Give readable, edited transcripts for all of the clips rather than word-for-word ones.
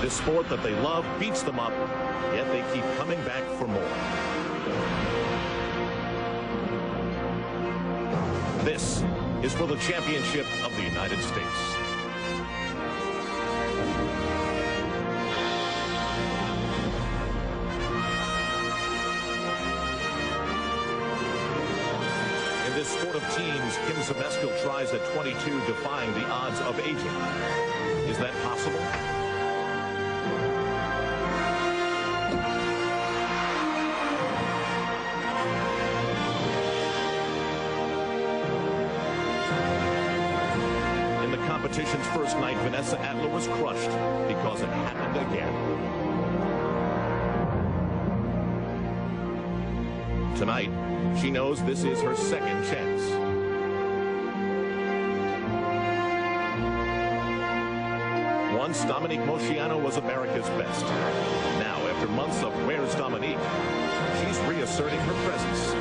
This sport that they love beats them up, yet they keep coming back for more. This is for the championship of the United States. In this sport of teams, Kim Zmeskal tries at 22, defying the odds of aging. Is that possible? Competition's first night, Vanessa Atler was crushed because it happened again. Tonight, she knows this is her second chance. Once, Dominique Moceanu was America's best. Now, after months of Where's Dominique, she's reasserting her presence.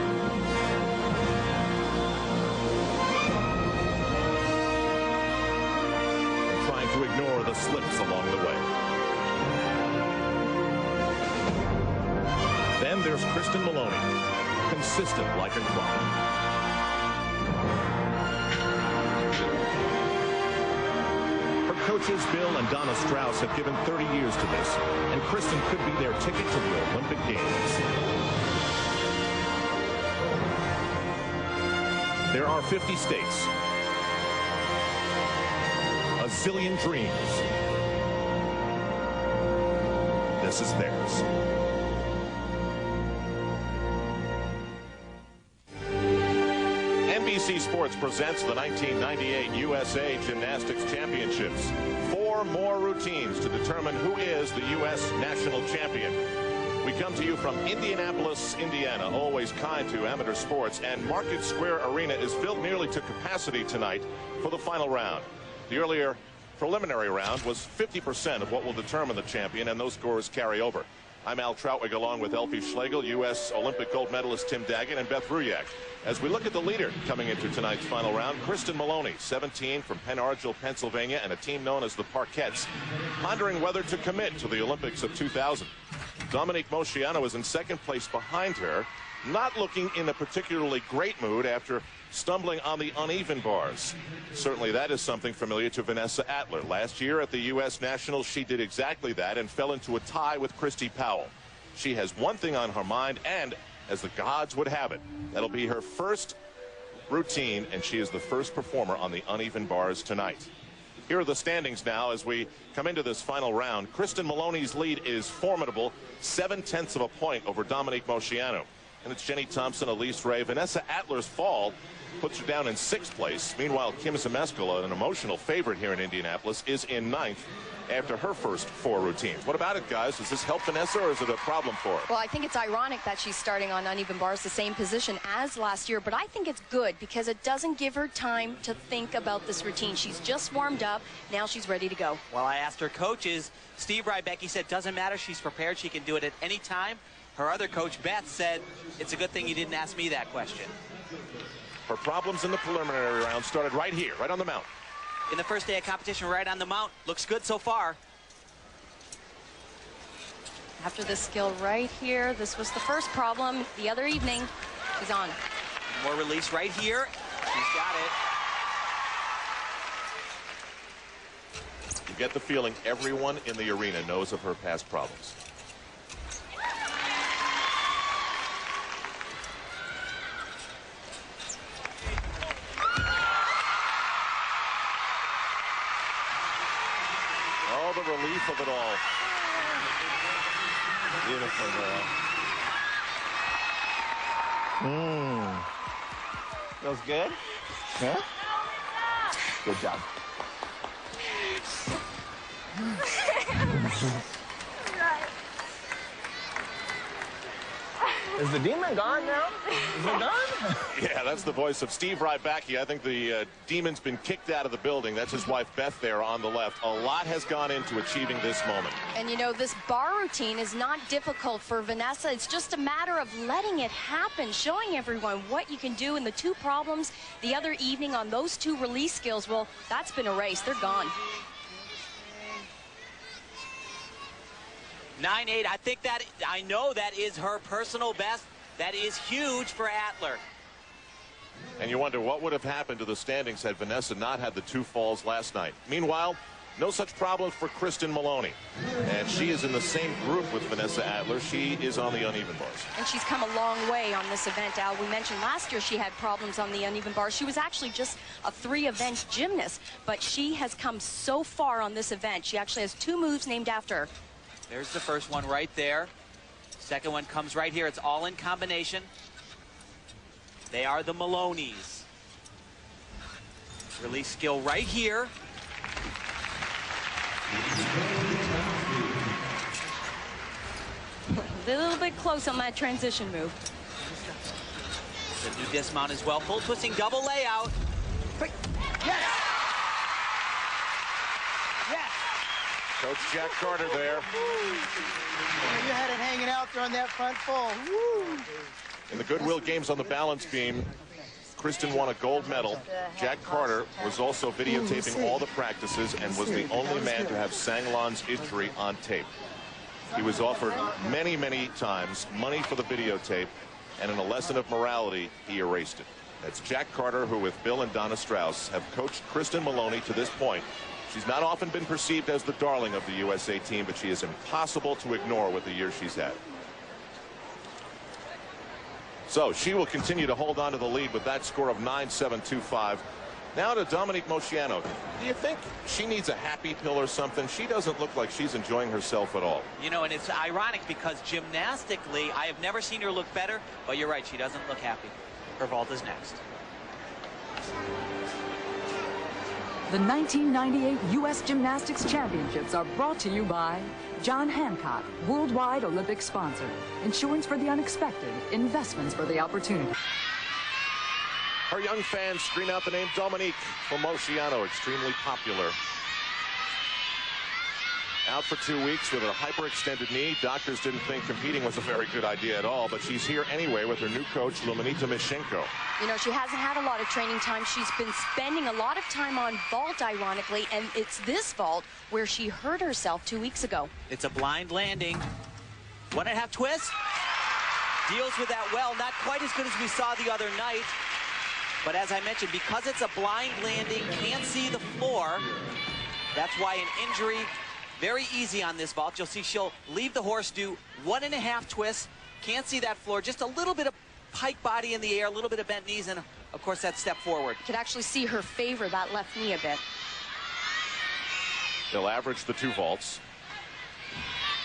To ignore the slips along the way. Then there's Kristen Maloney, consistent like a clock. Her coaches, Bill and Donna Strauss, have given 30 years to this, and Kristen could be their ticket to the Olympic Games. There are 50 states. A zillion dreams. This is theirs. NBC Sports presents the 1998 USA Gymnastics Championships. 4 more routines to determine who is the U.S. national champion. We come to you from Indianapolis, Indiana, always kind to amateur sports, and Market Square Arena is filled nearly to capacity tonight for the final round. The earlier preliminary round was 50% of what will determine the champion, and those scores carry over. I'm Al Trautwig along with Elfie Schlegel, U.S. Olympic gold medalist Tim Daggett, and Beth Ruyak. As we look at the leader coming into tonight's final round, Kristen Maloney, 17 from Penn Argyl, Pennsylvania, and a team known as the Parkettes, pondering whether to commit to the Olympics of 2000. Dominique Moceanu is in second place behind her, not looking in a particularly great mood after stumbling on the uneven bars. Certainly that is something familiar to Vanessa Atler. Last year at the U.S. Nationals, she did exactly that and fell into a tie with Christy Powell. She has one thing on her mind, and as the gods would have it, that'll be her first routine, and she is the first performer on the uneven bars tonight. Here are the standings now as we come into this final round. Kristen Maloney's lead is formidable, 0.7 of a point over Dominique Moceanu. And it's Jenny Thompson, Elise Ray. Vanessa Atler's fall puts her down in 6th place. Meanwhile, Kim Zmeskal, an emotional favorite here in Indianapolis, is in 9th after her first 4 routines. What about it, guys? Does this help Vanessa, or is it a problem for her? Well, I think it's ironic that she's starting on uneven bars, the same position as last year, but I think it's good because it doesn't give her time to think about this routine. She's just warmed up. Now she's ready to go. Well, I asked her coaches. Steve Rybecki said, doesn't matter. She's prepared. She can do it at any time. Her other coach, Beth, said, it's a good thing you didn't ask me that question. Her problems in the preliminary round started right here, right on the mount. In the first day of competition, right on the mount. Looks good so far. After this skill right here, this was the first problem the other evening. She's on. More release right here. She's got it. You get the feeling everyone in the arena knows of her past problems. The relief of it all. Beautiful, girl. Feels good? Yeah? Good job. Is the demon gone now? Is it gone? Yeah, that's the voice of Steve Rybacki. I think the demon's been kicked out of the building. That's his wife, Beth, there on the left. A lot has gone into achieving this moment. And, you know, this bar routine is not difficult for Vanessa. It's just a matter of letting it happen, showing everyone what you can do. And the 2 problems the other evening on those 2 release skills, well, that's been erased. They're gone. 9.8. I know that is her personal best. That is huge for Atler. And you wonder what would have happened to the standings had Vanessa not had the 2 falls last night. Meanwhile, no such problems for Kristen Maloney. And she is in the same group with Vanessa Atler. She is on the uneven bars. And she's come a long way on this event, Al. We mentioned last year she had problems on the uneven bars. She was actually just a 3-event gymnast, but she has come so far on this event. She actually has 2 moves named after her. There's the first one right there. Second one comes right here. It's all in combination. They are the Maloneys. Release skill right here. A little bit close on that transition move. The new dismount as well. Full twisting double layout. Yes! Yes! Coach Jack Carter there. You had it hanging out there on that front full. Woo! In the Goodwill Games on the balance beam, Kristen won a gold medal. Jack Carter was also videotaping all the practices and was the only man to have Sanglan's injury on tape. He was offered many, many times money for the videotape, and in a lesson of morality, he erased it. That's Jack Carter, who with Bill and Donna Strauss have coached Kristen Maloney to this point. She's not often been perceived as the darling of the USA team, but she is impossible to ignore with the year she's had. So she will continue to hold on to the lead with that score of 9-7-2-5. Now to Dominique Moceanu. Do you think she needs a happy pill or something? She doesn't look like she's enjoying herself at all. You know, and it's ironic because gymnastically, I have never seen her look better, but you're right, she doesn't look happy. Her vault is next. The 1998 U.S. Gymnastics Championships are brought to you by John Hancock, worldwide Olympic sponsor. Insurance for the unexpected, investments for the opportunity. Her young fans scream out the name Dominique for Moceanu, extremely popular. Out for 2 weeks with a hyperextended knee. Doctors didn't think competing was a very good idea at all, but she's here anyway with her new coach, Luminita Mishenko. You know, she hasn't had a lot of training time. She's been spending a lot of time on vault, ironically, and it's this vault where she hurt herself 2 weeks ago. It's a blind landing. 1.5 twist. Deals with that well. Not quite as good as we saw the other night. But as I mentioned, because it's a blind landing, can't see the floor. That's why an injury, very easy on this vault. You'll see she'll leave the horse, do 1.5 twists. Can't see that floor. Just a little bit of pike body in the air, a little bit of bent knees, and of course that step forward. You could actually see her favor that left knee a bit. They'll average the 2 vaults.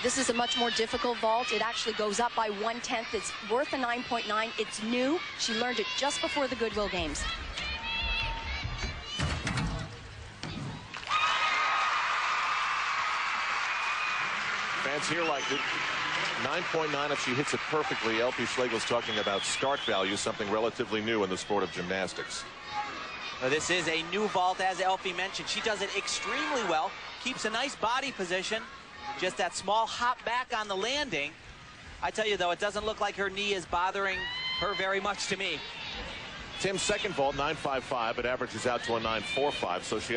This is a much more difficult vault. It actually goes up by 1/10. It's worth a 9.9. It's new. She learned it just before the Goodwill Games. Fans here liked it. 9.9 if she hits it perfectly. LP Schlegel's talking about start value, something relatively new in the sport of gymnastics. Now, this is a new vault, as Elfie mentioned. She does it extremely well. Keeps a nice body position. Just that small hop back on the landing. I tell you, though, it doesn't look like her knee is bothering her very much to me. Tim's second vault, 9.55. It averages out to a 9.45, so she